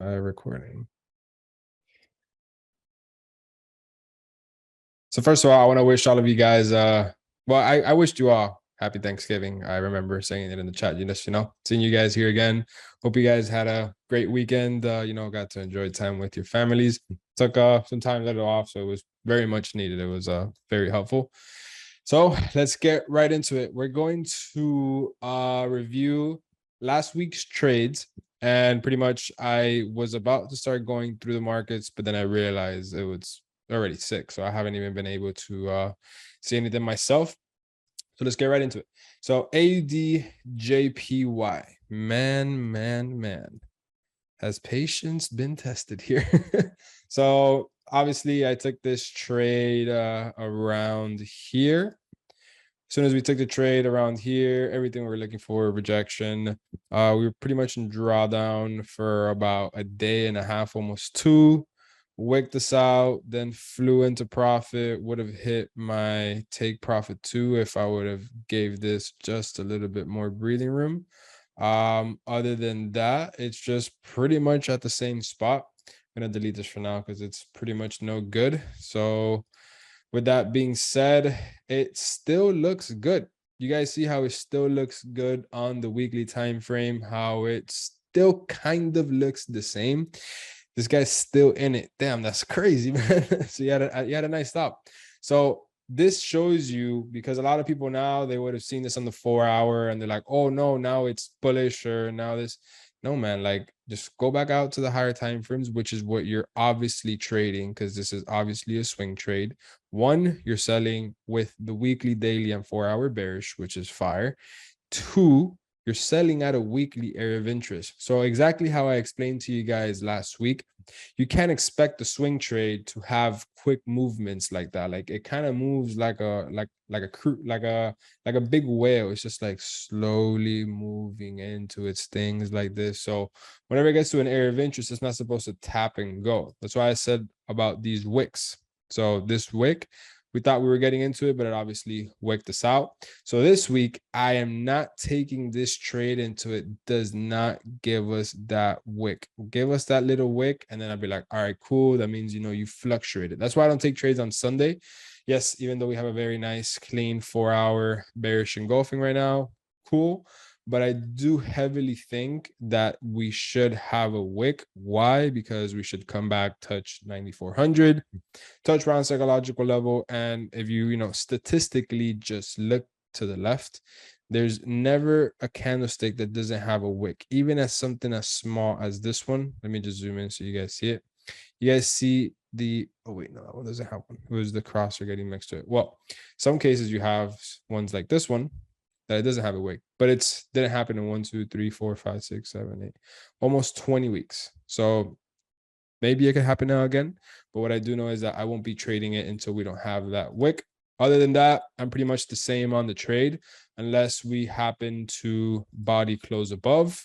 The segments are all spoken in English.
Recording. So first of all, I want to wish all of you guys, I wished you all happy Thanksgiving. I remember saying it in the chat, seeing you guys here again. Hope you guys had a great weekend, got to enjoy time with your families. Took some time a little off, so it was very much needed. It was very helpful. So let's get right into it. We're going to review last week's trades. And pretty much I was about to start going through the markets, but then I realized it was already 6, so I haven't even been able to see anything myself. So let's get right into it. So AUDJPY, man, has patience been tested here? So obviously I took this trade around here. As soon as we took the trade around here, everything we were looking for, rejection. We were pretty much in drawdown for about a day and a half, almost 2. Wicked this out, then flew into profit. Would have hit my take profit 2 if I would have gave this just a little bit more breathing room. Other than that, it's just pretty much at the same spot. I'm gonna delete this for now because it's pretty much no good. So with that being said, it still looks good. You guys see how it still looks good on the weekly time frame, how it still kind of looks the same. This guy's still in it. Damn, that's crazy, man. So you had a nice stop. So this shows you, because a lot of people now, they would have seen this on the 4-hour and they're like, oh no, now it's bullish, or now this. No, man, like just go back out to the higher time frames, which is what you're obviously trading, because this is obviously a swing trade. 1, you're selling with the weekly, daily, and 4-hour bearish, which is fire. 2, you're selling at a weekly area of interest. So exactly how I explained to you guys last week, you can't expect the swing trade to have quick movements like that. Like it kind of moves like a big whale. It's just like slowly moving into its things like this. So whenever it gets to an area of interest, it's not supposed to tap and go. That's why I said about these wicks. So this wick, we thought we were getting into it, but it obviously wicked us out. So this week, I am not taking this trade into it. Does not give us that wick. Give us that little wick, and then I'll be like, all right, cool. That means, you fluctuated. That's why I don't take trades on Sunday. Yes, even though we have a very nice, clean 4-hour bearish engulfing right now, cool. But I do heavily think that we should have a wick. Why? Because we should come back, touch 9,400, touch around psychological level. And if you, statistically just look to the left, there's never a candlestick that doesn't have a wick, even as something as small as this one. Let me just zoom in so you guys see it. You guys see oh wait, no, that one doesn't have one. It was the crosser getting mixed to it. Well, some cases you have ones like this one that it doesn't have a wick, but it's didn't happen in 1, 2, 3, 4, 5, 6, 7, 8, almost 20 weeks. So maybe it could happen now again. But what I do know is that I won't be trading it until we don't have that wick. Other than that, I'm pretty much the same on the trade, unless we happen to body close above.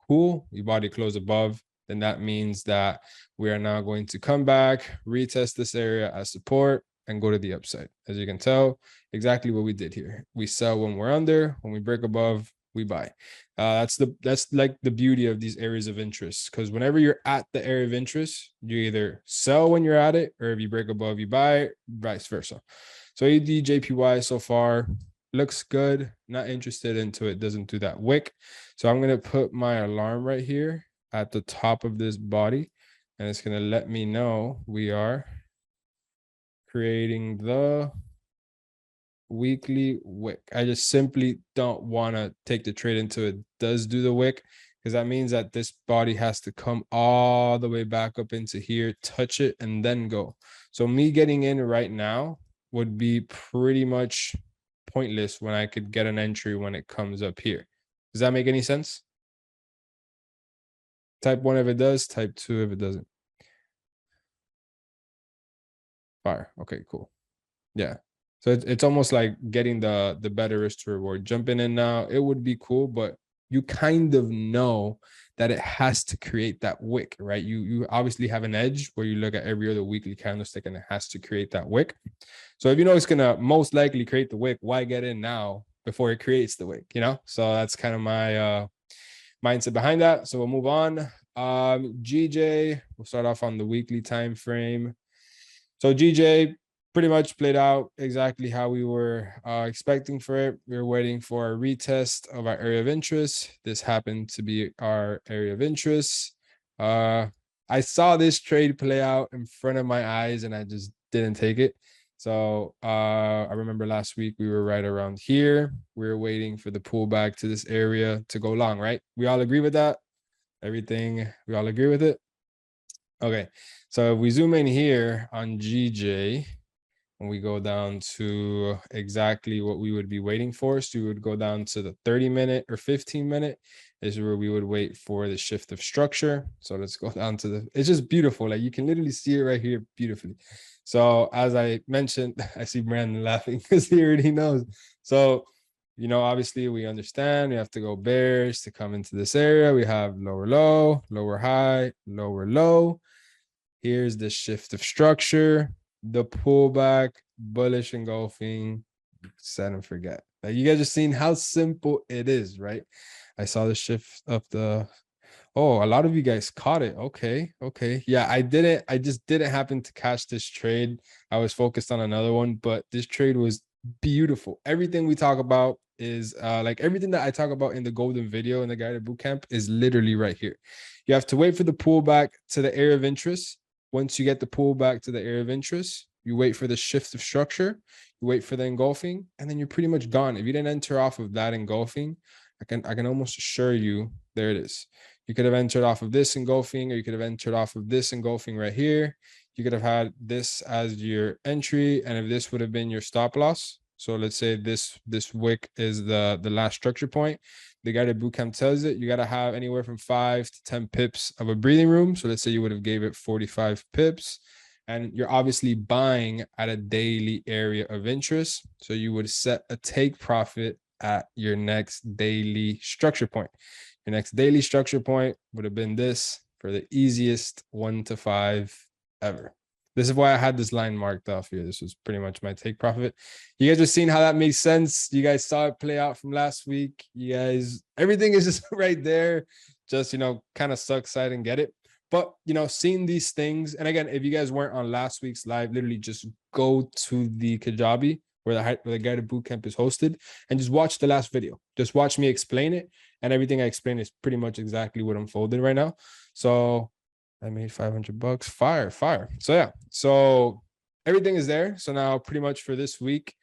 Cool, we body close above, then that means that we are now going to come back, retest this area as support, and go to the upside. As you can tell, exactly what we did here. We sell when we're under, when we break above, we buy. That's like the beauty of these areas of interest, because whenever you're at the area of interest, you either sell when you're at it, or if you break above, you buy, vice versa. So AUDJPY so far looks good. Not interested into it. Doesn't do that wick. So I'm going to put my alarm right here at the top of this body, and it's going to let me know we are creating the weekly wick. I just simply don't want to take the trade into it does do the wick, because that means that this body has to come all the way back up into here, touch it, and then go. So me getting in right now would be pretty much pointless when I could get an entry when it comes up here. Does that make any sense? Type 1 if it does, type 2 if it doesn't. Fire. Okay, cool. Yeah. So it's almost like getting the better risk to reward. Jumping in now, it would be cool, but you kind of know that it has to create that wick, right? You obviously have an edge where you look at every other weekly candlestick and it has to create that wick. So if you know it's gonna most likely create the wick, why get in now before it creates the wick? So that's kind of my mindset behind that. So we'll move on. GJ, we'll start off on the weekly time frame. So GJ pretty much played out exactly how we were expecting for it. We were waiting for a retest of our area of interest. This happened to be our area of interest. I saw this trade play out in front of my eyes and I just didn't take it. So I remember last week we were right around here. We were waiting for the pullback to this area to go long, right? We all agree with that? Everything, we all agree with it? Okay, so if we zoom in here on GJ, and we go down to exactly what we would be waiting for, so we would go down to the 30-minute or 15-minute is where we would wait for the shift of structure. So let's go down to the, it's just beautiful. Like you can literally see it right here beautifully. So as I mentioned, I see Brandon laughing because he already knows. So, you know, obviously we understand we have to go bearish to come into this area. We have lower low, lower high, lower low. Here's the shift of structure, the pullback, bullish engulfing, set and forget. Like you guys are seeing how simple it is, right? I saw the shift of the, oh, a lot of you guys caught it. Okay, okay. Yeah, I just didn't happen to catch this trade. I was focused on another one, but this trade was beautiful. Everything we talk about is like everything that I talk about in the golden video in the guided bootcamp is literally right here. You have to wait for the pullback to the area of interest. Once you get the pullback to the area of interest, you wait for the shift of structure, you wait for the engulfing, and then you're pretty much gone. If you didn't enter off of that engulfing, I can almost assure you there it is. You could have entered off of this engulfing, or you could have entered off of this engulfing right here. You could have had this as your entry, and if this would have been your stop loss. So let's say this wick is the last structure point. The guy at bootcamp tells it you got to have anywhere from 5 to 10 pips of a breathing room. So let's say you would have gave it 45 pips, and you're obviously buying at a daily area of interest. So you would set a take profit at your next daily structure point. Your next daily structure point would have been this for the easiest 1 to 5 ever. This is why I had this line marked off here. This was pretty much my take profit. You guys are seeing how that makes sense. You guys saw it play out from last week. You guys, everything is just right there. Just, you know, kind of suck side and get it. But, you know, seeing these things, and again, if you guys weren't on last week's live, literally just go to the Kajabi where the guided bootcamp is hosted and just watch the last video. Just watch me explain it. And everything I explain is pretty much exactly what unfolded right now. So I made $500. Fire. So yeah, so everything is there. So now pretty much for this week,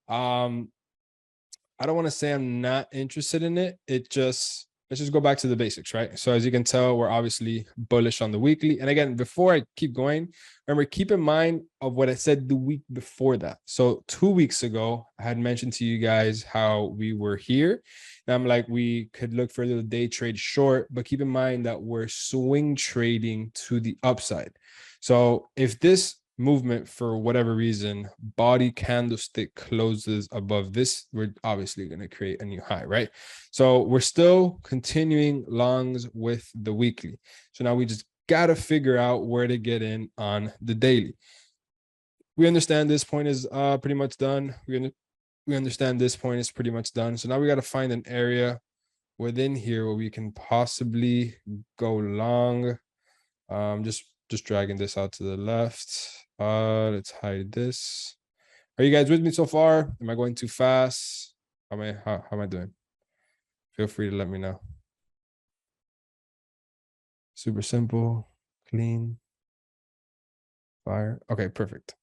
I don't want to say I'm not interested in it. Let's just go back to the basics, right? So as you can tell, we're obviously bullish on the weekly. And again, before I keep going, remember, keep in mind of what I said the week before that. So 2 weeks ago, I had mentioned to you guys how we were here. And I'm like, we could look for a little day trade short, but keep in mind that we're swing trading to the upside. So if this movement, for whatever reason, body candlestick closes above this, we're obviously going to create a new high, right? So we're still continuing longs with the weekly. So now we just got to figure out where to get in on the daily. We understand this point is pretty much done. We understand this point is pretty much done. So now we got to find an area within here where we can possibly go long. Just dragging this out to the left. Let's hide this. Are you guys with me so far? Am I going too fast? How am I doing? Feel free to let me know. Super simple, clean, fire. Okay, perfect.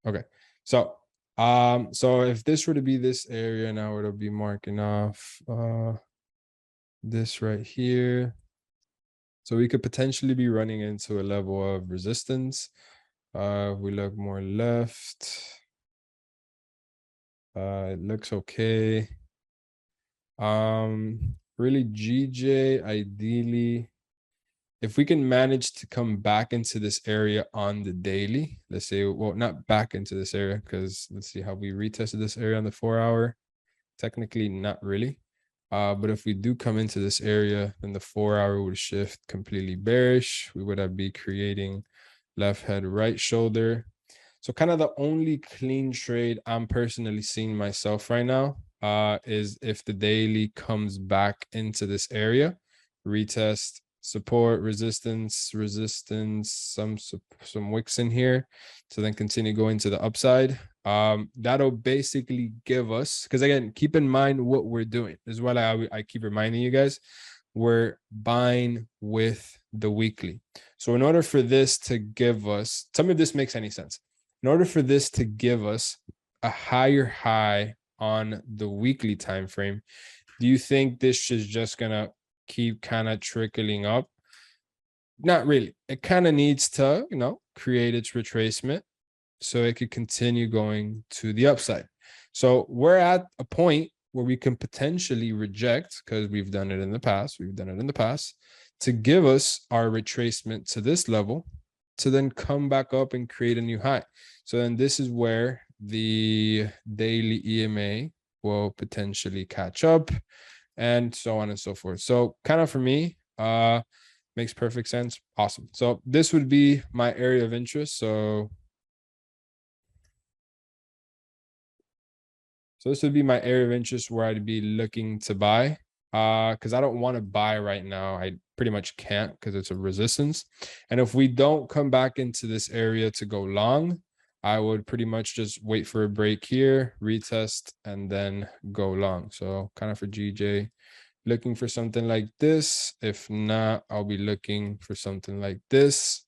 Okay, so if this were to be this area now, it'll be marking off this right here. So we could potentially be running into a level of resistance. We look more left. It looks okay. Really GJ, ideally, if we can manage to come back into this area on the daily, let's say, well, not back into this area, because let's see how we retested this area on the 4-hour. Technically, not really. But if we do come into this area, then the 4-hour would shift completely bearish. We would be creating left head, right shoulder. So kind of the only clean trade I'm personally seeing myself right now is if the daily comes back into this area, retest, support, resistance, some wicks in here to then continue going to the upside. That'll basically give us, because again, keep in mind what we're doing. This is what I keep reminding you guys. We're buying with the weekly. So in order for this to give us, tell me if this makes any sense. In order for this to give us a higher high on the weekly time frame, do you think this is just gonna keep kind of trickling up? Not really. It kind of needs to, create its retracement so it could continue going to the upside. So we're at a point where we can potentially reject, because we've done it in the past, to give us our retracement to this level, to then come back up and create a new high. So then this is where the daily EMA will potentially catch up, and so on and so forth. So kind of for me, makes perfect sense. Awesome. So this would be my area of interest. So this would be my area of interest where I'd be looking to buy, because I don't want to buy right now. I pretty much can't, because it's a resistance. And if we don't come back into this area to go long, I would pretty much just wait for a break here, retest, and then go long. So kind of for GJ, looking for something like this. If not, I'll be looking for something like this.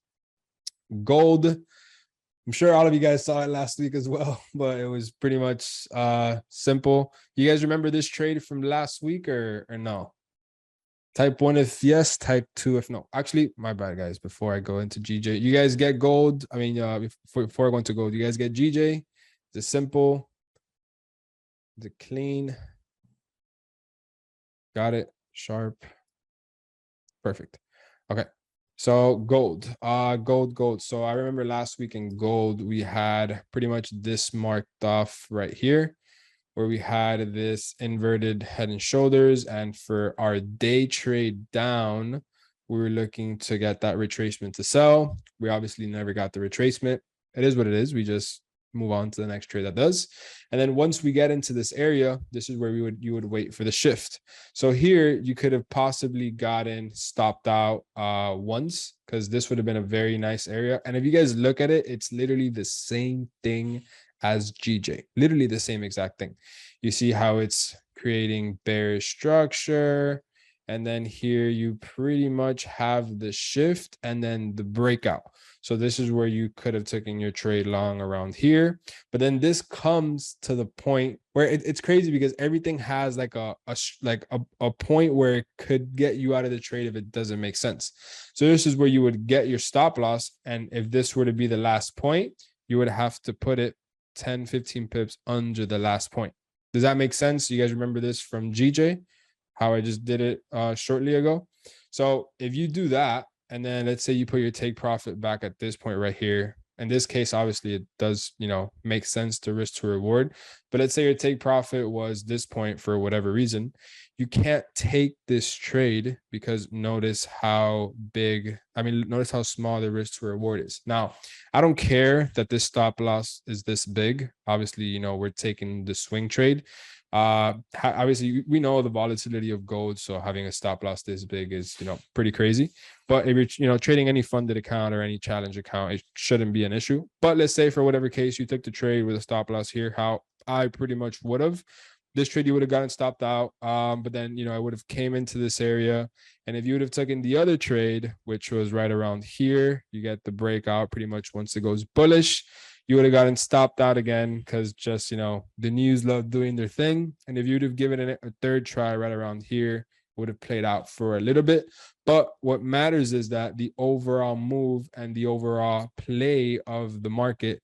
Gold, I'm sure all of you guys saw it last week as well, but it was pretty much simple. You guys remember this trade from last week or no? Type 1 if yes, type 2 if no. Actually, my bad, guys. Before I go into GJ, you guys get gold. I mean, before I go into gold, you guys get GJ. Is it simple? Is it clean? Got it. Sharp. Perfect. Okay. So gold. Gold. So I remember last week in gold, we had pretty much this marked off right here, where we had this inverted head and shoulders. And for our day trade down, we were looking to get that retracement to sell. We obviously never got the retracement. It is what it is. We just move on to the next trade that does. And then once we get into this area, this is where you would wait for the shift. So here you could have possibly gotten stopped out once, because this would have been a very nice area. And if you guys look at it, it's literally the same thing as GJ, literally the same exact thing. You see how it's creating bearish structure, and then here you pretty much have the shift and then the breakout. So this is where you could have taken your trade long around here. But then this comes to the point where it's crazy, because everything has like a point where it could get you out of the trade if it doesn't make sense. So this is where you would get your stop loss. And if this were to be the last point, you would have to put it 10, 15 pips under the last point. Does that make sense? You guys remember this from GJ, how I just did it shortly ago? So if you do that, and then let's say you put your take profit back at this point right here. In this case, obviously it does, make sense to risk to reward. But let's say your take profit was this point for whatever reason. You can't take this trade, because notice how small the risk to reward is. Now, I don't care that this stop loss is this big. Obviously, we're taking the swing trade. Obviously we know the volatility of gold, so having a stop loss this big is pretty crazy. But if you're trading any funded account or any challenge account, it shouldn't be an issue. But let's say for whatever case you took the trade with a stop loss here, how I pretty much would have, this trade you would have gotten stopped out, but then I would have came into this area, and if you would have taken the other trade, which was right around here, you get the breakout pretty much once it goes bullish, you would have gotten stopped out again, because just the news love doing their thing. And if you'd have given it a third try right around here, it would have played out for a little bit. But what matters is that the overall move and the overall play of the market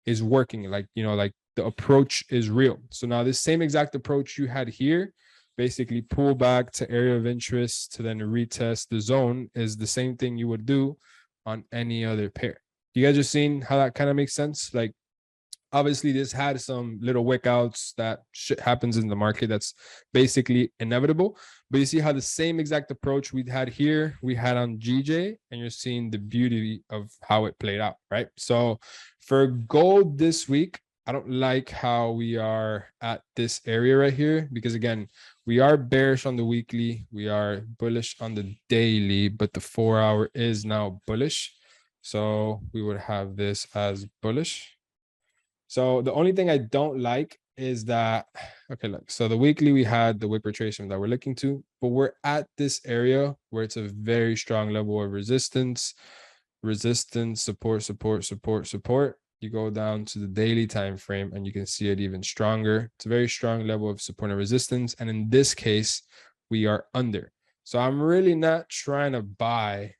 is working. Like the approach is real. So now this same exact approach you had here, basically pull back to area of interest to then retest the zone, is the same thing you would do on any other pair. You guys are seeing how that kind of makes sense? Like, obviously this had some little wick outs, that shit happens in the market, that's basically inevitable. But you see how the same exact approach we had here, we had on GJ, and you're seeing the beauty of how it played out, right? So for gold this week, I don't like how we are at this area right here, because again, We are bearish on the weekly. We are bullish on the daily, but the 4-hour is now bullish. So we would have this as bullish. So the only thing I don't like is that, okay, look, so the weekly we had the wick retracement that we're looking to, but we're at this area where it's a very strong level of resistance, support, support. You go down to the daily time frame and you can see it even stronger. It's a very strong level of support and resistance. And in this case, we are under. So I'm really not trying to buy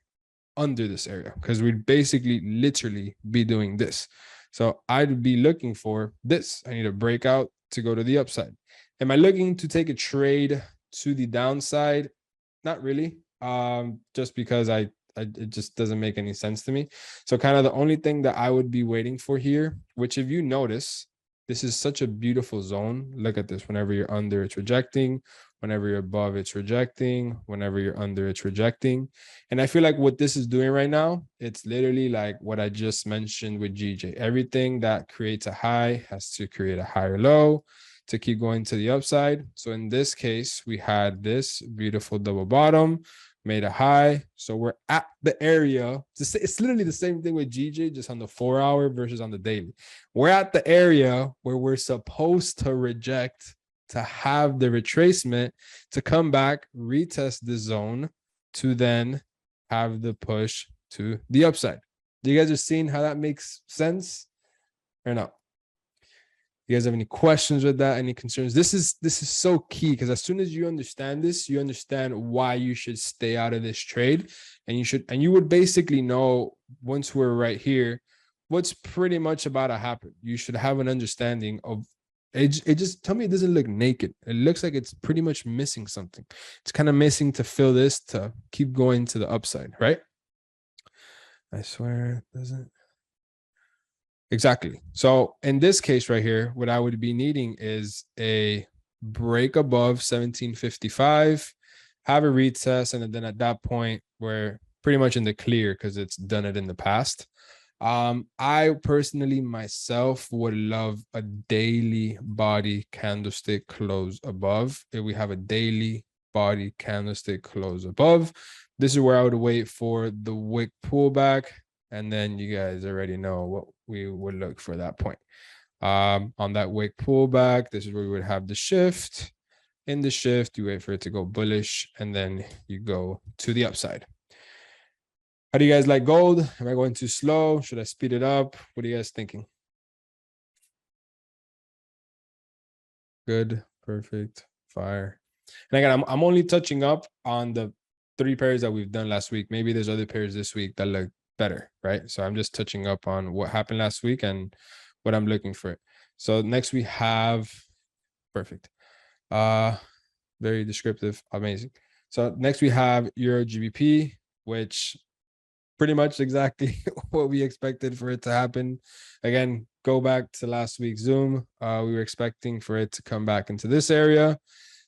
under this area because we'd basically literally be doing this. So I'd be looking for this. I need a breakout to go to the upside. Am I looking to take a trade to the downside? Not really. Just because it just doesn't make any sense to me. So kind of the only thing that I would be waiting for here, which if you notice, this is such a beautiful zone. Look at this. Whenever you're under, it's rejecting. Whenever you're above, it's rejecting. Whenever you're under, it's rejecting. And I feel like what this is doing right now, it's literally like what I just mentioned with GJ. Everything that creates a high has to create a higher low to keep going to the upside. So in this case, we had this beautiful double bottom, made a high. So we're at the area. It's literally the same thing with GJ, just on the 4-hour versus on the daily. We're at the area where we're supposed to reject, to have the retracement, to come back, retest the zone, to then have the push to the upside. Do you guys are seeing how that makes sense or not? You guys have any questions with that? Any concerns? This is so key because as soon as you understand this, you understand why you should stay out of this trade, and you would basically know once we're right here what's pretty much about to happen. You should have an understanding of it. It just, tell me it doesn't look naked. It looks like it's pretty much missing something. It's kind of missing to fill this to keep going to the upside, right? I swear it doesn't. Exactly. So in this case right here, what I would be needing is a break above 1755, have a retest, and then at that point we're pretty much in the clear because it's done it in the past. I personally myself would love a daily body candlestick close above. If we have a daily body candlestick close above, this is where I would wait for the wick pullback. And then you guys already know what we would look for that point. On that wick pullback, this is where we would have the shift. In the shift, you wait for it to go bullish, and then you go to the upside. How do you guys like gold? Am I going too slow? Should I speed it up? What are you guys thinking? Good, perfect, fire. And again, I'm only touching up on the 3 pairs that we've done last week. Maybe there's other pairs this week that look better, right? So I'm just touching up on what happened last week and what I'm looking for. So next we have, perfect. Very descriptive, amazing. So next we have Euro GBP, which pretty much exactly what we expected for it to happen. Again, go back to last week's Zoom. We were expecting for it to come back into this area.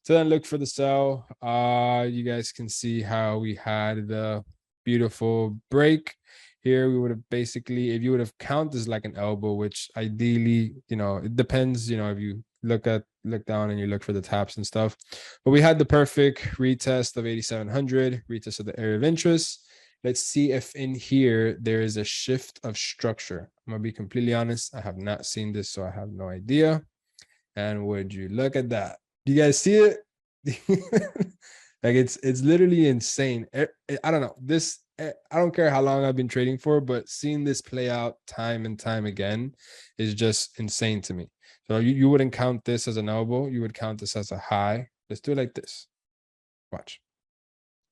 So then look for the sell. You guys can see how we had the beautiful break here. We would have basically, if you would have counted this like an elbow, which ideally, it depends, if you look down and you look for the taps and stuff. But we had the perfect retest of 8,700, retest of the area of interest. Let's see if in here there is a shift of structure. I'm gonna be completely honest. I have not seen this, so I have no idea. And would you look at that? Do you guys see it? Like it's literally insane. I don't know. I don't care how long I've been trading for, but seeing this play out time and time again is just insane to me. So you wouldn't count this as an elbow. You would count this as a high. Let's do it like this. Watch.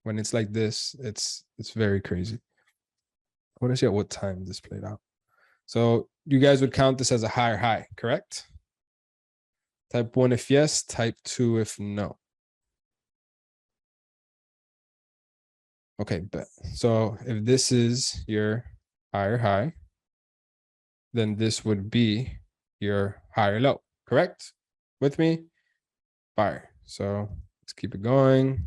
When it's like this, it's very crazy. I want to see at what time this played out. So you guys would count this as a higher high, correct? Type 1 if yes, type 2 if no. Okay, bet. So if this is your higher high, then this would be your higher low, correct? With me? Fire. So let's keep it going.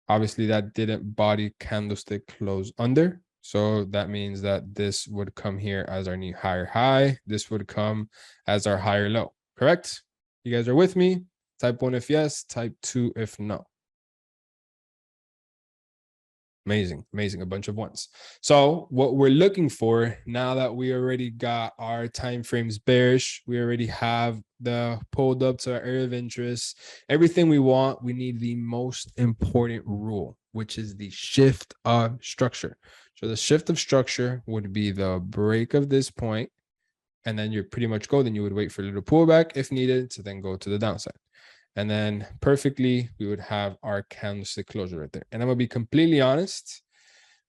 Obviously, that didn't body candlestick close under. So that means that this would come here as our new higher high. This would come as our higher low, correct? You guys are with me? Type 1 if yes, type 2 if no. Amazing, amazing, a bunch of ones. So what we're looking for now that we already got our time frames bearish, we already have the pulled up to our area of interest, everything we want, we need the most important rule, which is the shift of structure. So the shift of structure would be the break of this point, and then you're pretty much golden. You would wait for a little pullback if needed to then go to the downside. And then perfectly, we would have our candlestick closure right there. And I'm gonna be completely honest.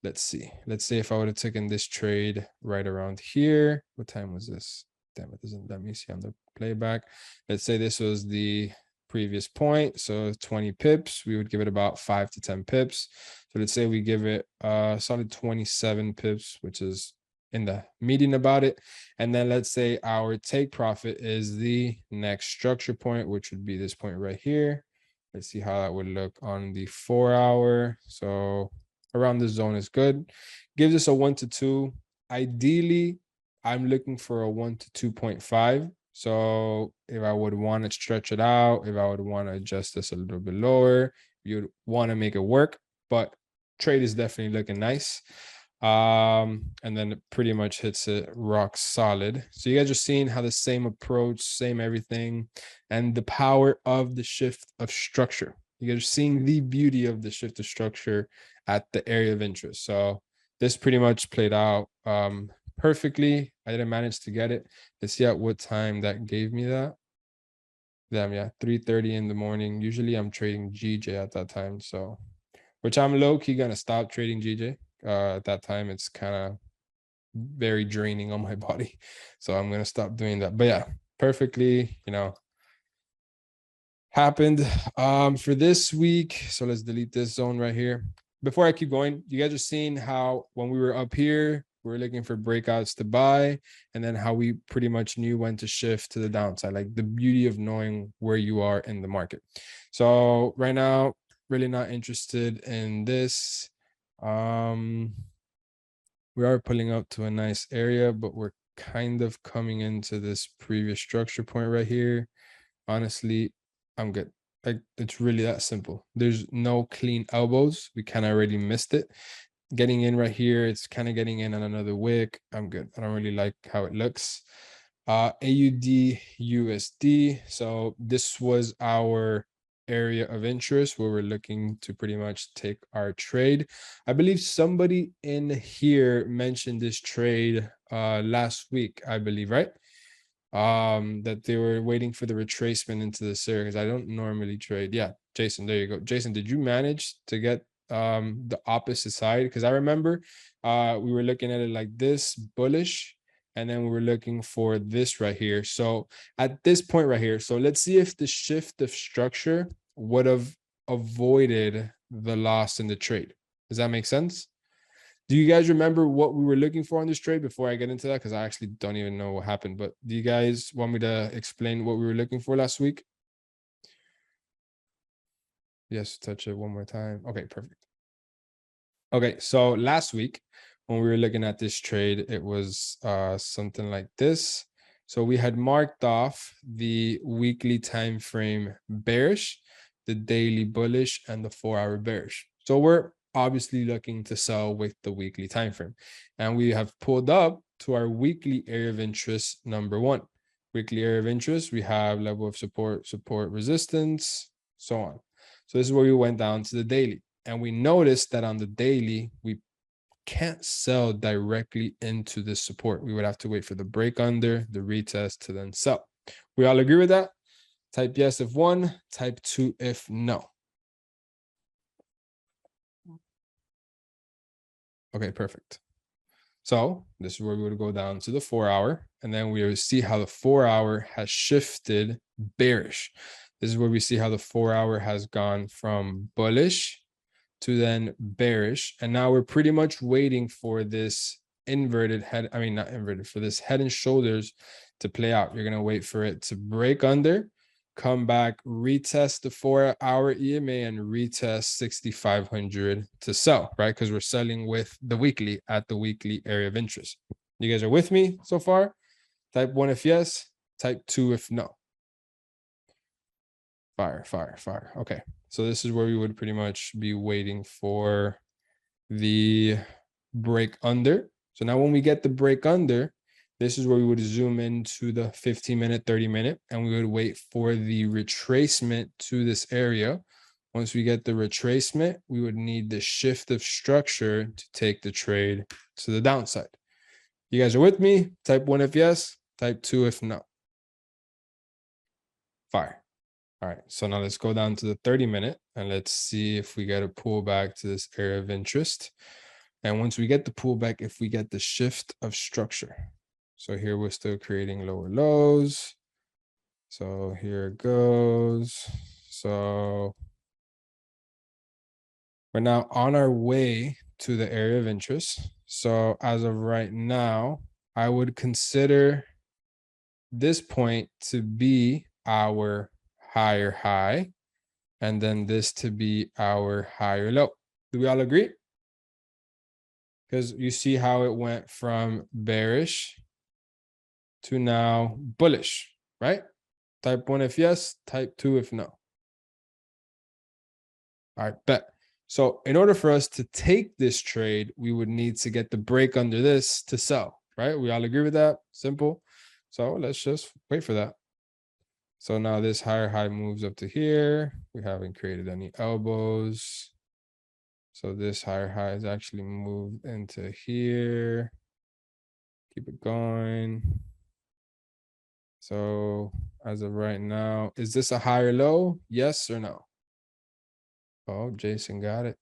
Let's see. Let's say if I would have taken this trade right around here. What time was this? Damn, it doesn't let me see on the playback. Let's say this was the previous point. So 20 pips, we would give it about 5 to 10 pips. So let's say we give it a solid 27 pips, which is in the median about it. And then let's say our take profit is the next structure point, which would be this point right here. Let's see how that would look on the 4 hour. So around this zone is good. Gives us a 1 to 2. Ideally, I'm looking for a 1 to 2.5. So if I would want to stretch it out, if I would want to adjust this a little bit lower, you'd want to make it work. But trade is definitely looking nice. And then it pretty much hits it rock solid. So you guys are seeing how the same approach, same everything, and the power of the shift of structure. You guys are seeing the beauty of the shift of structure at the area of interest. So this pretty much played out perfectly. I didn't manage to get it. Let's see at what time that gave me that. Damn, yeah, 3:30 in the morning. Usually I'm trading GJ at that time. So, which I'm low-key gonna stop trading GJ. At that time, it's kind of very draining on my body. So I'm gonna stop doing that. But yeah, perfectly, happened for this week. So let's delete this zone right here. Before I keep going, you guys are seeing how when we were up here, we were looking for breakouts to buy, and then how we pretty much knew when to shift to the downside, like the beauty of knowing where you are in the market. So right now, really not interested in this. We are pulling up to a nice area, but we're kind of coming into this previous structure point right here. Honestly, I'm good. Like, it's really that simple. There's no clean elbows. We kind of already missed it. Getting in right here, it's kind of getting in on another wick. I'm good. I don't really like how it looks. AUD USD. So this was our area of interest where we're looking to pretty much take our trade. I believe somebody in here mentioned this trade last week, I believe, right? That they were waiting for the retracement into this area, because I don't normally trade. Yeah, Jason, there you go. Jason, did you manage to get the opposite side? Because I remember we were looking at it like this, bullish, and then we were looking for this right here. So at this point right here, so let's see if the shift of structure would have avoided the loss in the trade. Does that make sense? Do you guys remember what we were looking for on this trade before I get into that? Because I actually don't even know what happened. But do you guys want me to explain what we were looking for last week? Yes, touch it one more time. Okay, perfect. Okay, so last week when we were looking at this trade, it was something like this. So we had marked off the weekly time frame bearish, the daily bullish, and the 4-hour bearish. So we're obviously looking to sell with the weekly time frame, and we have pulled up to our weekly area of interest number 1. Weekly area of interest, we have level of support, support, resistance, so on. So this is where we went down to the daily. And we noticed that on the daily, we can't sell directly into the support. We would have to wait for the break under, the retest to then sell. We all agree with that? Type yes if 1, type 2 if no. Okay, perfect. So this is where we would go down to the 4-hour, and then we would see how the 4-hour has shifted bearish. This is where we see how the 4-hour has gone from bullish to then bearish, and now we're pretty much waiting for this inverted head, I mean not inverted, for this head and shoulders to play out. You're going to wait for it to break under, come back, retest the 4-hour EMA, and retest 6,500 to sell, right? Because we're selling with the weekly at the weekly area of interest. You guys are with me so far? Type 1 if yes, type 2 if no. Fire, fire, fire. Okay. So this is where we would pretty much be waiting for the break under. So now when we get the break under, this is where we would zoom into the 15-minute, 30-minute, and we would wait for the retracement to this area. Once we get the retracement, we would need the shift of structure to take the trade to the downside. You guys are with me? Type 1 if yes, type 2 if no. Fire. All right, so now let's go down to the 30-minute and let's see if we get a pullback to this area of interest. And once we get the pullback, if we get the shift of structure. So here we're still creating lower lows. So here it goes. So we're now on our way to the area of interest. So as of right now, I would consider this point to be our higher high, and then this to be our higher low. Do we all agree? Because you see how it went from bearish to now bullish, right? Type 1 if yes, type 2 if no. All right, bet. So in order for us to take this trade, we would need to get the break under this to sell, right? We all agree with that? Simple. So let's just wait for that. So now this higher high moves up to here. We haven't created any elbows. So this higher high is actually moved into here. Keep it going. So as of right now, is this a higher low? Yes or no? Oh, Jason got it.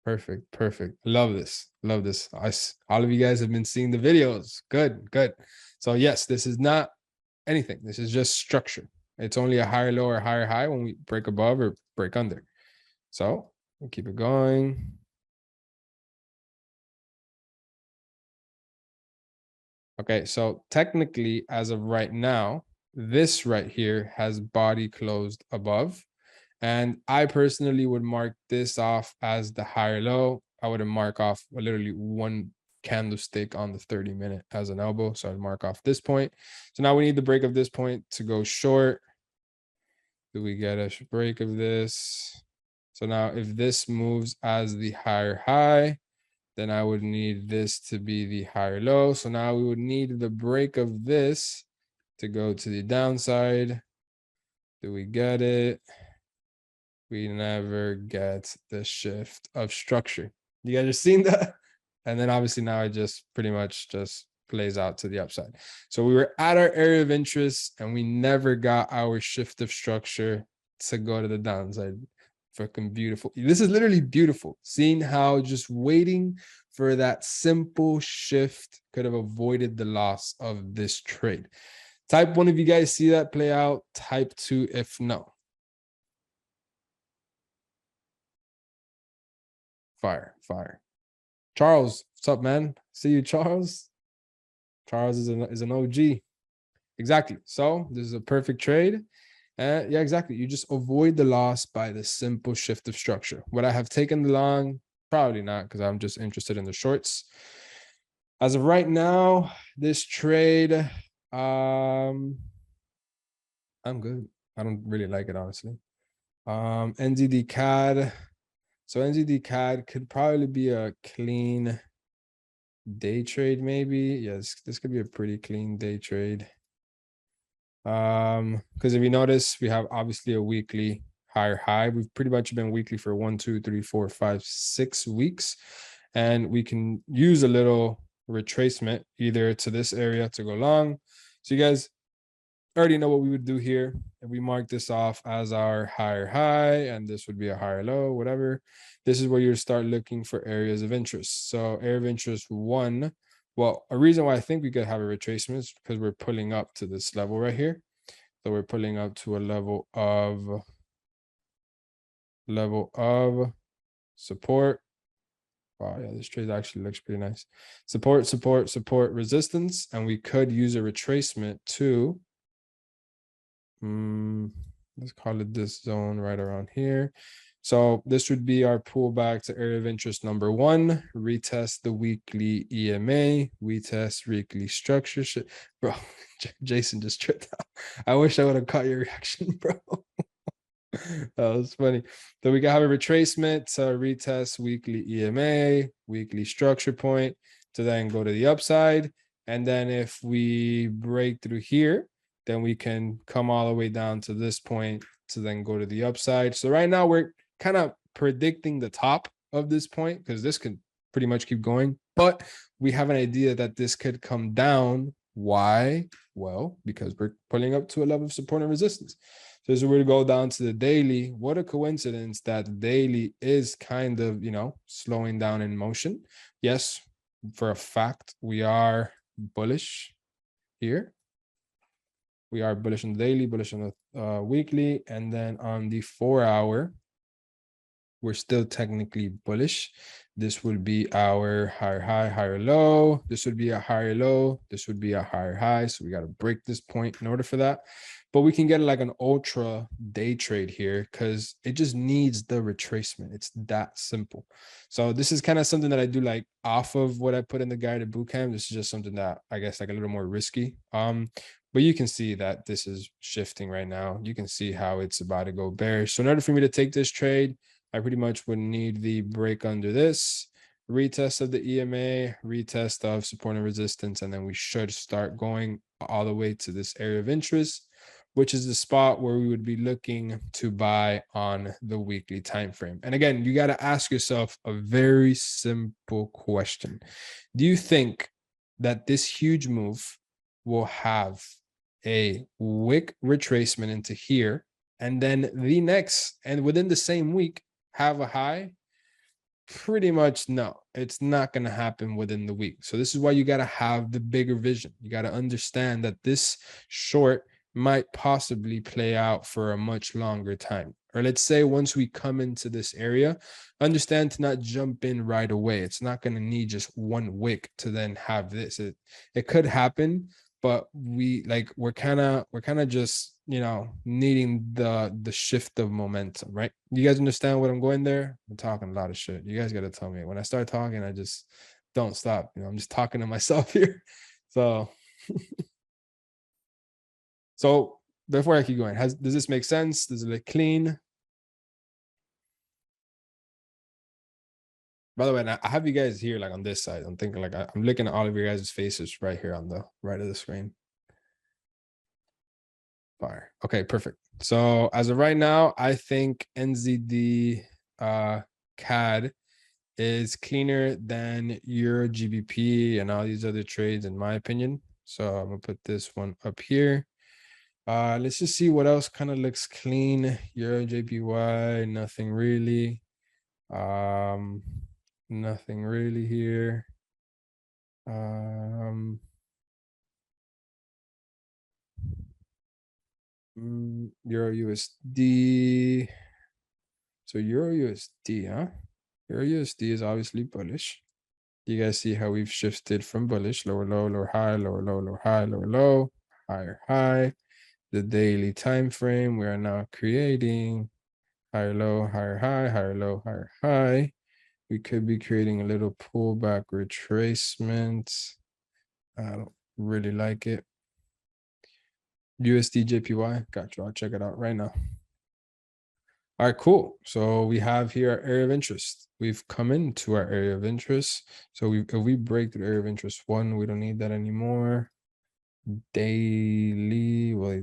Perfect, perfect. Love this. Love this. All of you guys have been seeing the videos. Good, good. So yes, this is not anything. This is just structure. It's only a higher low or higher high when we break above or break under. So we'll keep it going. Okay, so technically, as of right now, this right here has body closed above. And I personally would mark this off as the higher low. I would mark off literally one candlestick on the 30-minute as an elbow. So I'd mark off this point. So now we need the break of this point to go short. Do we get a break of this? So now if this moves as the higher high, then I would need this to be the higher low. So now we would need the break of this to go to the downside. Do we get it? We never get the shift of structure. You guys are seeing that? And then obviously now it just pretty much just plays out to the upside. So we were at our area of interest and we never got our shift of structure to go to the downside. Fucking beautiful. This is literally beautiful. Seeing how just waiting for that simple shift could have avoided the loss of this trade. Type 1 if you guys see that play out. Type 2 if no. Fire, fire. Charles, what's up, man? See you, Charles. Charles is an OG. Exactly. So this is a perfect trade. Yeah, exactly. You just avoid the loss by the simple shift of structure. Would I have taken the long? Probably not, because I'm just interested in the shorts. As of right now, this trade, I'm good. I don't really like it, honestly. NZD CAD. So NZD CAD could probably be a clean day trade, maybe. Yes, this could be a pretty clean day trade. Because if you notice, we have obviously a weekly higher high. We've pretty much been weekly for 1, 2, 3, 4, 5, 6 weeks, and we can use a little retracement either to this area to go long. So you guys already know what we would do here. If we mark this off as our higher high, and this would be a higher low, whatever, this is where you start looking for areas of interest. So area of interest 1, well, a reason why I think we could have a retracement is because we're pulling up to this level right here. So we're pulling up to a level of support. Wow, yeah, this trade actually looks pretty nice. Support, support, support, resistance, and we could use a retracement to let's call it this zone right around here. So this would be our pullback to area of interest number one, retest the weekly EMA, retest weekly structure. Bro, Jason just tripped out. I wish I would have caught your reaction, bro. That was funny. So we can have a retracement to retest weekly EMA, weekly structure point to then go to the upside. And then if we break through here, then we can come all the way down to this point to then go to the upside. So right now we're kind of predicting the top of this point because this could pretty much keep going, but we have an idea that this could come down. Why? Well, because we're pulling up to a level of support and resistance. So as we were to go down to the daily, what a coincidence that the daily is kind of, slowing down in motion. Yes, for a fact, we are bullish here. We are bullish on the daily, bullish on the weekly, and then on the 4-hour, we're still technically bullish. This would be our higher high, higher low. This would be a higher low. This would be a higher high. So we got to break this point in order for that. But we can get like an ultra day trade here because it just needs the retracement. It's that simple. So this is kind of something that I do like off of what I put in the guided bootcamp. This is just something that I guess like a little more risky. But you can see that this is shifting right now. You can see how it's about to go bearish. So in order for me to take this trade, I pretty much would need the break under this, retest of the EMA, retest of support and resistance, and then we should start going all the way to this area of interest, which is the spot where we would be looking to buy on the weekly time frame. And again, you got to ask yourself a very simple question. Do you think that this huge move will have a wick retracement into here, and then the next, and within the same week, have a high? Pretty much no, it's not going to happen within the week. So this is why you got to have the bigger vision. You got to understand that this short might possibly play out for a much longer time. Or let's say once we come into this area, understand to not jump in right away. It's not going to need just one wick to then have this. It could happen, but we're kind of just needing the shift of momentum, right? You guys understand what I'm going there? I'm talking a lot of shit. You guys got to tell me when I start talking. I just don't stop. I'm just talking to myself here. So before I keep going, does this make sense? Does it look clean? By the way, I have you guys here like on this side. I'm thinking like I'm looking at all of your guys' faces right here on the right of the screen. Fire. Okay, perfect. So as of right now, I think NZD CAD is cleaner than Euro GBP and all these other trades, in my opinion. So I'm gonna put this one up here. Let's just see what else kind of looks clean. Euro JPY, nothing really. Nothing really here. Euro USD. So Euro USD, huh? Euro USD is obviously bullish. You guys see how we've shifted from bullish, lower low, lower high, lower low, lower high, lower low, higher high. The daily time frame, we are now creating higher low, higher high, higher low, higher high. We could be creating a little pullback retracement. I don't really like it. USD JPY, gotcha. I'll check it out right now. All right, cool. So we have here our area of interest. We've come into our area of interest. So if we break the area of interest 1, we don't need that anymore. Daily, well,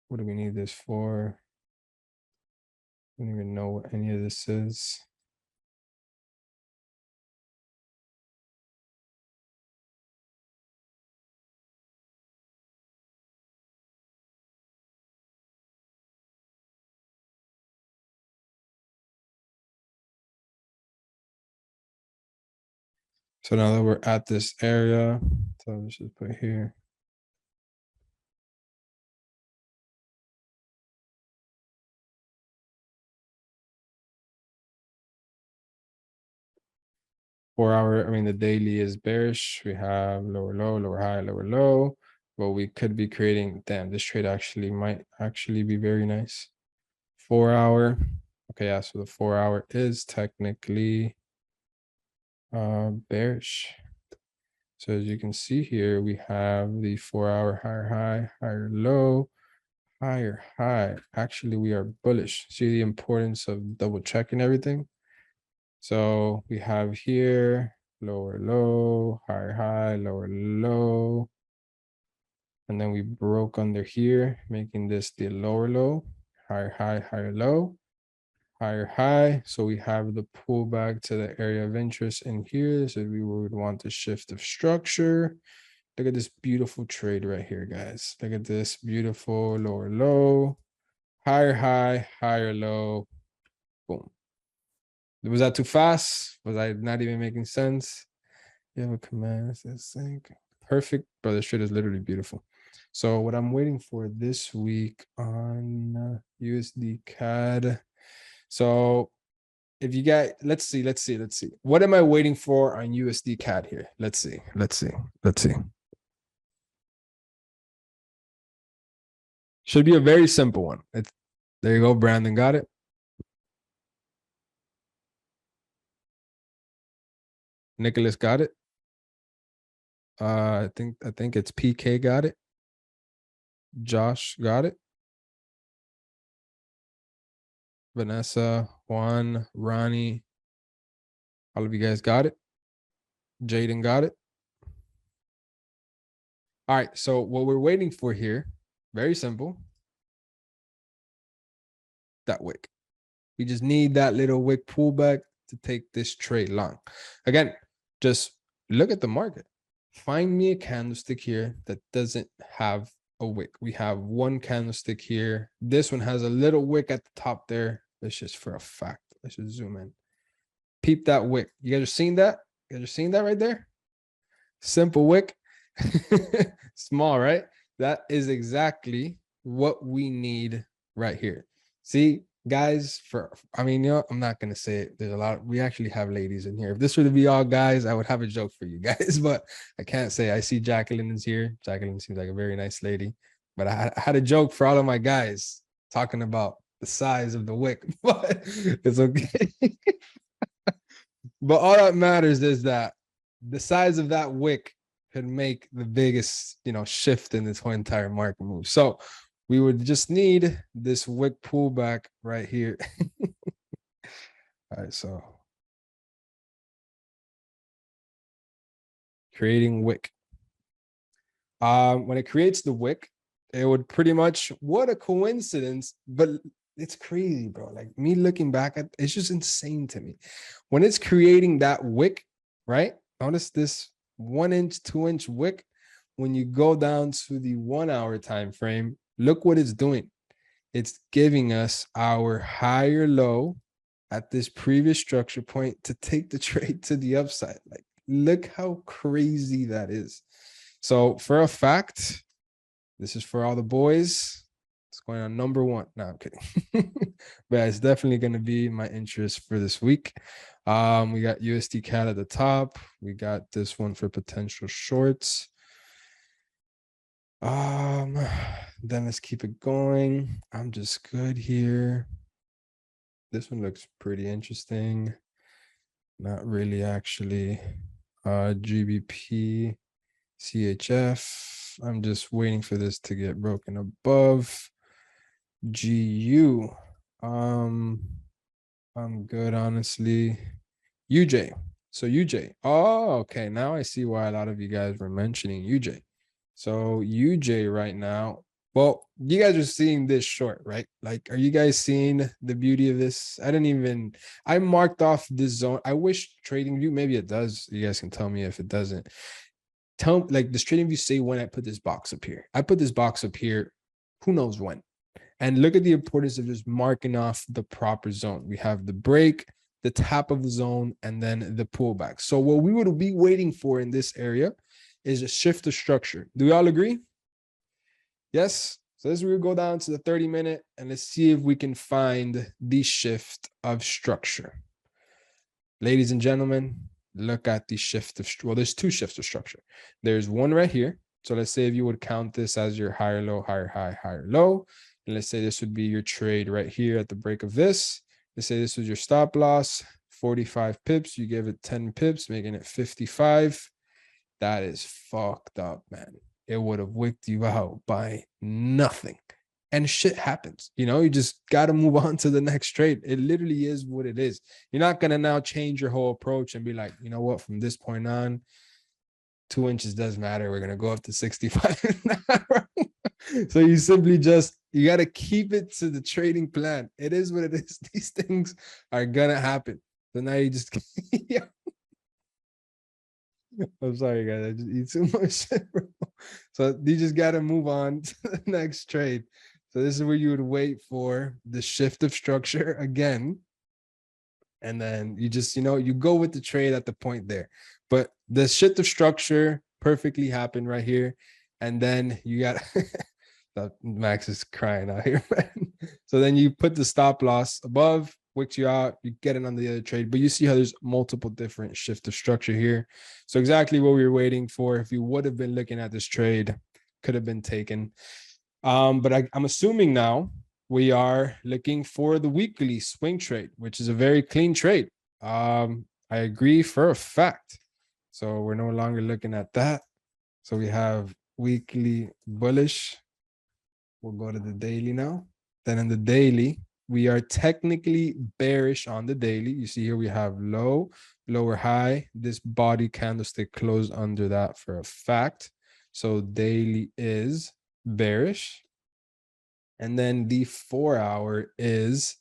what do we need this for? I don't even know what any of this is. So now that we're at this area, so let's just put here. The daily is bearish. We have lower low, lower high, lower low. But we could be creating, damn, this trade actually might actually be very nice. 4-hour. Okay, yeah, so the 4 hour is technically bearish. So as you can see here, we have the 4 hour higher high, higher low, higher high. Actually, we are bullish. See the importance of double checking everything. So we have here lower low, higher high, lower low. And then we broke under here, making this the lower low, higher high, higher low, higher high. So we have the pullback to the area of interest in here. So we would want to shift of structure. Look at this beautiful trade right here, guys. Look at this beautiful lower low, higher high, higher low. Boom. Was that too fast? Was I not even making sense? You have a command, says sync. Perfect, bro. This trade is literally beautiful. So what I'm waiting for this week on USD CAD. So if you got, let's see. What am I waiting for on USD CAD here? Let's see. Should be a very simple one. There you go. Brandon got it. Nicholas got it. I think it's PK got it. Josh got it. Vanessa, Juan, Ronnie. All of you guys got it. Jaden got it. All right. So what we're waiting for here, very simple. That wick. We just need that little wick pullback to take this trade long. Again, just look at the market. Find me a candlestick here that doesn't have a wick. We have one candlestick here. This one has a little wick at the top there. That's just for a fact. Let's just zoom in. Peep that wick. You guys are seeing that? You guys are seeing that right there? Simple wick. Small, right? That is exactly what we need right here. See, guys, I mean, I'm not gonna say it. There's a lot. We actually have ladies in here. If this were to be all guys, I would have a joke for you guys, but I can't say. I see Jacqueline is here. Jacqueline seems like a very nice lady, but I had a joke for all of my guys talking about the size of the wick, but it's okay. But all that matters is that the size of that wick could make the biggest, shift in this whole entire market move. So we would just need this wick pullback right here. All right, so creating wick. When it creates the wick, it would pretty much, what a coincidence, but it's crazy, bro. Like me looking back at it's just insane to me. When it's creating that wick, right? Notice this 1 inch, 2 inch wick. When you go down to the 1 hour time frame, look what it's doing. It's giving us our higher low at this previous structure point to take the trade to the upside. Like, look how crazy that is. So for a fact, this is for all the boys. It's going on number 1. No, I'm kidding. But it's definitely going to be my interest for this week. We got USD CAD at the top. We got this one for potential shorts. Then let's keep it going. I'm just good here. This one looks pretty interesting. Not really, actually. GBP, CHF. I'm just waiting for this to get broken above. GU. I'm good, honestly. UJ. So UJ. Oh, okay. Now I see why a lot of you guys were mentioning UJ. So UJ right now, well, you guys are seeing this short, right? Like, are you guys seeing the beauty of this? I marked off this zone. I wish TradingView, maybe it does. You guys can tell me if it doesn't. Like, does TradingView say when I put this box up here? I put this box up here, who knows when? And look at the importance of just marking off the proper zone. We have the break, the tap of the zone, and then the pullback. So what we would be waiting for in this area is a shift of structure. Do we all agree? Yes. So as we go down to the 30-minute, and let's see if we can find the shift of structure. Ladies and gentlemen, look at the shift of, well, there's 2 shifts of structure. There's one right here. So let's say if you would count this as your higher low, higher high, higher low. And let's say this would be your trade right here at the break of this. Let's say this was your stop loss, 45 pips. You give it 10 pips, making it 55. That is fucked up, man. It would have wicked you out by nothing. And shit happens. You just got to move on to the next trade. It literally is what it is. You're not going to now change your whole approach and be like, you know what, from this point on, 2 inches does matter. We're going to go up to 65. So you simply you got to keep it to the trading plan. It is what it is. These things are going to happen. So now you just, yeah. I'm sorry, guys. I just eat too much shit, bro. So you just got to move on to the next trade. So this is where you would wait for the shift of structure again. And then you just, you go with the trade at the point there. But the shift of structure perfectly happened right here. And then you got, Max is crying out here, man. So then you put the stop loss above, wicks you out, you get it on the other trade. But you see how there's multiple different shift of structure here. So exactly what we were waiting for, if you would have been looking at this trade, could have been taken. But I'm assuming now we are looking for the weekly swing trade, which is a very clean trade. I agree for a fact. So we're no longer looking at that. So we have weekly bullish. We'll go to the daily now. Then in the daily, we are technically bearish on the daily. You see here we have low, lower high. This body candlestick closed under that for a fact. So daily is bearish. And then the 4 hour is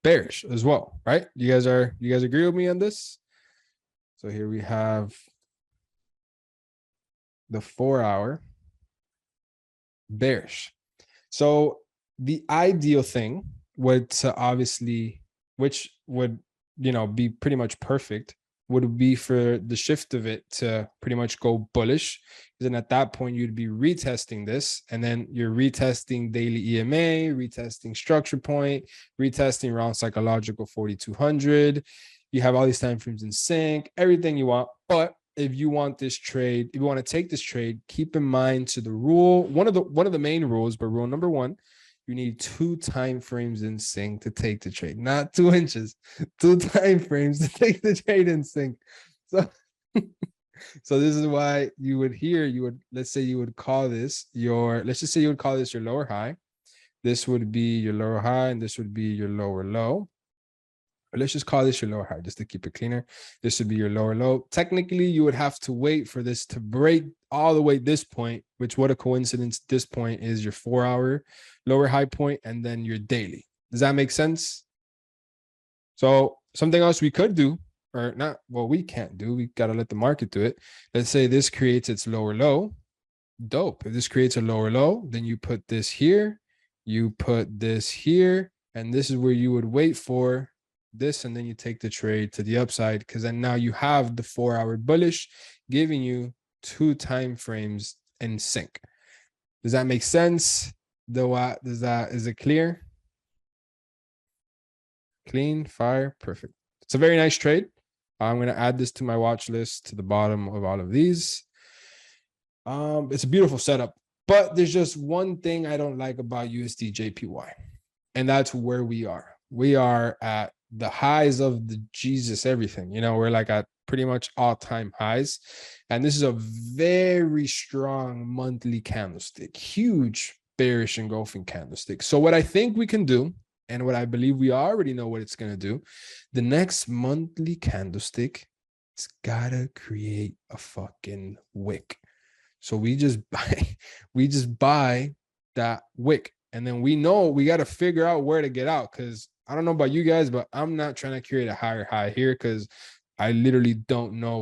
bearish as well, right? You guys agree with me on this? So here we have the 4 hour bearish. So the ideal thing would obviously, which would, be pretty much perfect, would be for the shift of it to pretty much go bullish. Then at that point, you'd be retesting this, and then you're retesting daily EMA, retesting structure point, retesting around psychological 4,200. You have all these time frames in sync, everything you want. But if you want this trade, if you want to take this trade, keep in mind to the rule, one of the main rules, but rule number one, you need 2 time frames in sync to take the trade, not 2 inches, 2 time frames to take the trade in sync. So, so this is why let's say you would call this let's just say you would call this your lower high. This would be your lower high, and this would be your lower low. Or let's just call this your lower high, just to keep it cleaner. This would be your lower low. Technically, you would have to wait for this to break all the way this point, which, what a coincidence, this point is your 4 hour lower high point, and then your daily. Does that make sense? So something else we could do, or not, well, we can't do, we got to let the market do it. Let's say this creates its lower low. Dope. If this creates a lower low, then you put this here, you put this here, and this is where you would wait for this, and then you take the trade to the upside, because then now you have the 4 hour bullish giving you 2 time frames in sync. Does that make sense? Is it clear? Clean, fire, perfect. It's a very nice trade. I'm going to add this to my watch list to the bottom of all of these. It's a beautiful setup, but there's just one thing I don't like about USD JPY, and that's where we are. We are at the highs of the Jesus everything. We're like at pretty much all-time highs, and this is a very strong monthly candlestick, huge bearish engulfing candlestick. So what I think we can do, and what I believe we already know what it's going to do, the next monthly candlestick, it's gotta create a fucking wick. So we just buy that wick, and then we know we got to figure out where to get out, because I don't know about you guys, but I'm not trying to create a higher high here, because I literally don't know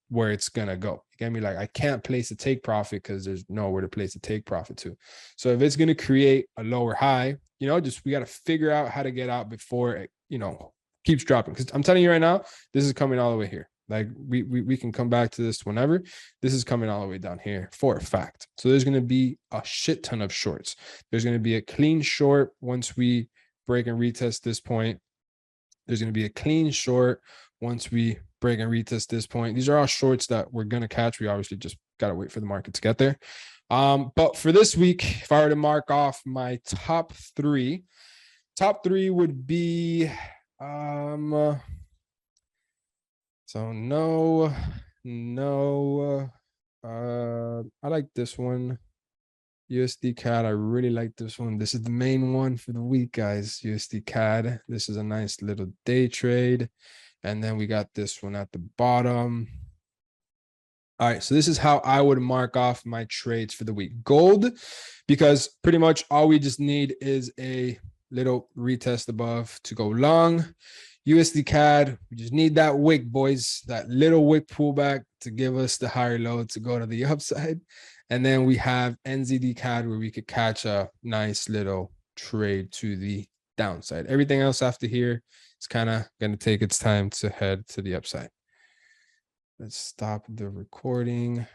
where it's gonna go. You get me? Like, I can't place a take profit because there's nowhere to place a take profit to. So if it's gonna create a lower high, we got to figure out how to get out before it, keeps dropping. Because I'm telling you right now, this is coming all the way here. Like, we can come back to this whenever. This is coming all the way down here for a fact. So there's going to be a shit ton of shorts. There's going to be a clean short once we break and retest this point. There's going to be a clean short once we break and retest this point. These are all shorts that we're going to catch. We obviously just got to wait for the market to get there. But for this week, if I were to mark off my top three would be So no, I like this one. USD CAD, I really like this one. This is the main one for the week, guys. USD CAD. This is a nice little day trade. And then we got this one at the bottom. All right, so this is how I would mark off my trades for the week. Gold, because pretty much all we just need is a little retest above to go long. USD CAD, we just need that wick, boys, that little wick pullback to give us the higher low to go to the upside. And then we have NZD CAD where we could catch a nice little trade to the downside. Everything else after here is kind of going to take its time to head to the upside. Let's stop the recording.